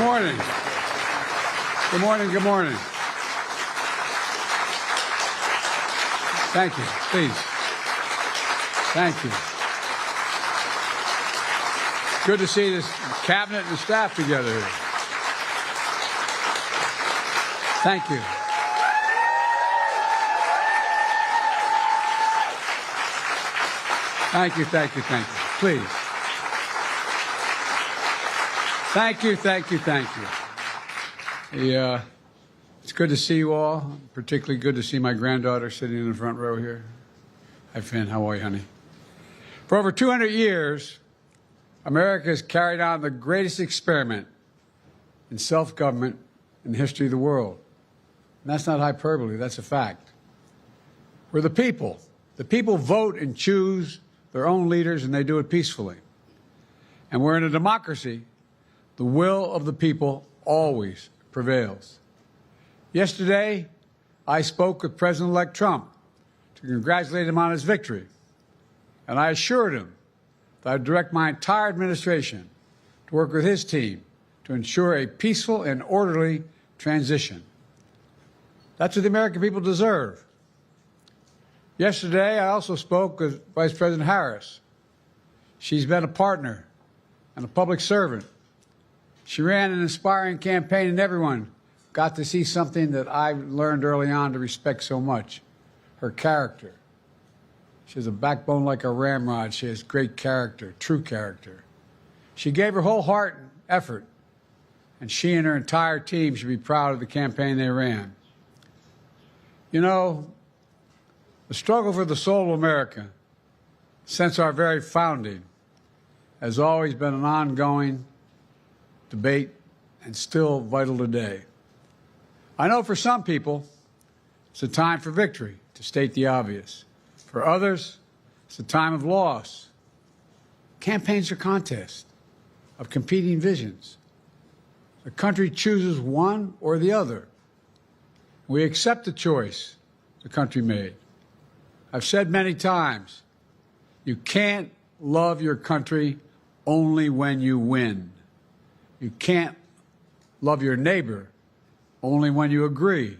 morning. Good morning. Good morning. Thank you. Please. Thank you. Good to see this cabinet and the staff together here. Thank you. Thank you, thank you, thank you. Please. Thank you, thank you, thank you. It's good to see you all. Particularly good to see my granddaughter sitting in the front row here. Hi, Finn. How are you, honey? For over 200 years, America has carried on the greatest experiment in self-government in the history of the world. And that's not hyperbole, that's a fact. We're the people. The people vote and choose their own leaders, and they do it peacefully. And we're in a democracy. The will of the people always prevails. Yesterday, I spoke with President-elect Trump to congratulate him on his victory. And I assured him that I'd direct my entire administration to work with his team to ensure a peaceful and orderly transition. That's what the American people deserve. Yesterday, I also spoke with Vice President Harris. She's been a partner and a public servant. She ran an inspiring campaign, and everyone got to see something that I learned early on to respect so much, her character. She has a backbone like a ramrod. She has great character, true character. She gave her whole heart and effort, and she and her entire team should be proud of the campaign they ran. You know, the struggle for the soul of America, since our very founding, has always been an ongoing debate and still vital today. I know for some people, it's a time for victory, to state the obvious. For others, it's a time of loss. Campaigns are contests of competing visions. The country chooses one or the other. We accept the choice the country made. I've said many times, you can't love your country only when you win. You can't love your neighbor only when you agree.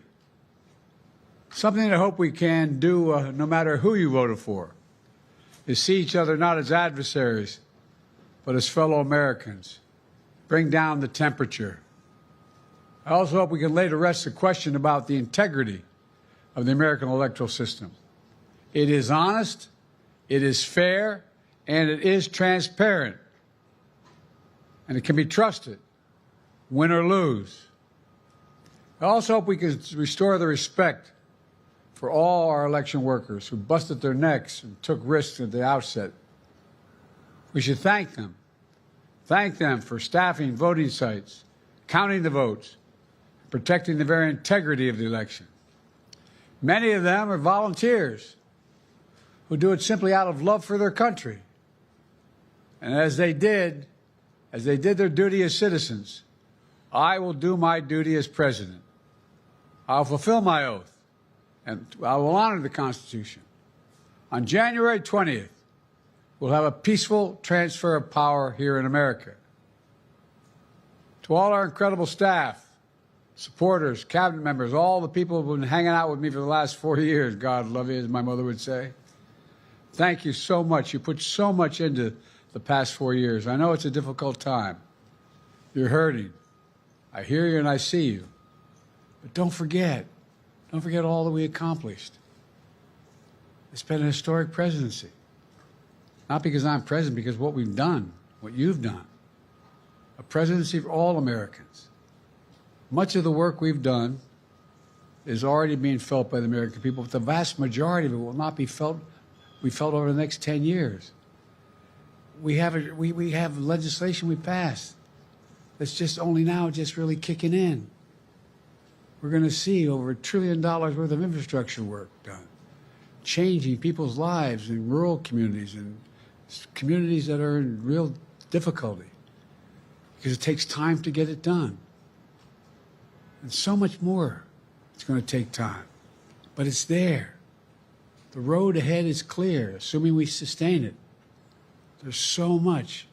Something I hope we can do, no matter who you voted for, is see each other not as adversaries, but as fellow Americans. Bring down the temperature. I also hope we can lay to rest the question about the integrity of the American electoral system. It is honest, it is fair, and it is transparent. And it can be trusted, win or lose. I also hope we can restore the respect for all our election workers who busted their necks and took risks at the outset. We should thank them. Thank them for staffing voting sites, counting the votes, protecting the very integrity of the election. Many of them are volunteers who do it simply out of love for their country. And as they did their duty as citizens, I will do my duty as president. I'll fulfill my oath, and I will honor the Constitution. On January 20th, we'll have a peaceful transfer of power here in America. To all our incredible staff, supporters, cabinet members, all the people who have been hanging out with me for the last 40 years, God love you, as my mother would say, thank you so much. You put so much into the past 4 years. I know it's a difficult time. You're hurting. I hear you and I see you. But don't forget all that we accomplished. It's been a historic presidency. Not because I'm president, because what we've done, what you've done. A presidency for all Americans. Much of the work we've done is already being felt by the American people, but the vast majority of it will not be felt over the next 10 years. We have legislation we passed that's just only now just really kicking in. We're going to see over $1 trillion worth of infrastructure work done, changing people's lives in rural communities and communities that are in real difficulty because it takes time to get it done. And so much more it's going to take time, but it's there. The road ahead is clear, assuming we sustain it. There's so much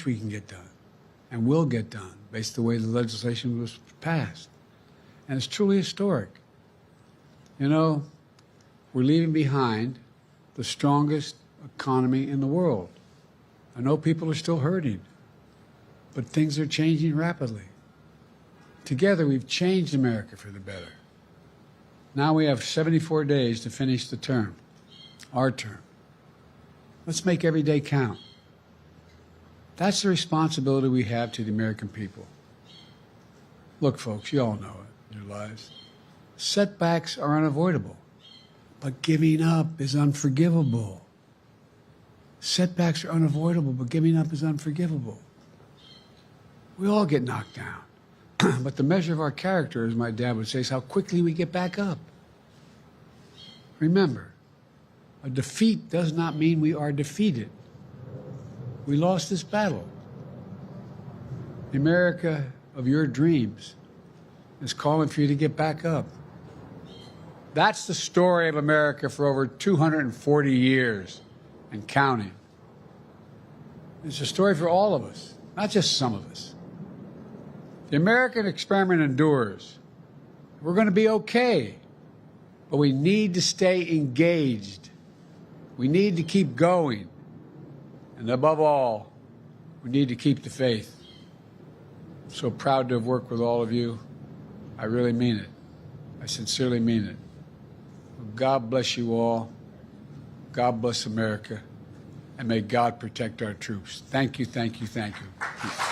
we can get done. and will get done based on the way the legislation was passed. And it's truly historic. You know, we're leaving behind the strongest economy in the world. I know people are still hurting, but things are changing rapidly. Together, we've changed America for the better. Now we have 74 days to finish the term, our term. Let's make every day count. That's the responsibility we have to the American people. Look, folks, you all know it in your lives. Setbacks are unavoidable, but giving up is unforgivable. Setbacks are unavoidable, but giving up is unforgivable. We all get knocked down, but the measure of our character, as my dad would say, is how quickly we get back up. Remember, a defeat does not mean we are defeated. We lost this battle. The America of your dreams is calling for you to get back up. That's the story of America for over 240 years and counting. It's a story for all of us, not just some of us. The American experiment endures. We're going to be okay, but we need to stay engaged. We need to keep going. And above all, we need to keep the faith. I'm so proud to have worked with all of you. I really mean it. I sincerely mean it. God bless you all. God bless America. And may God protect our troops. Thank you, thank you, thank you.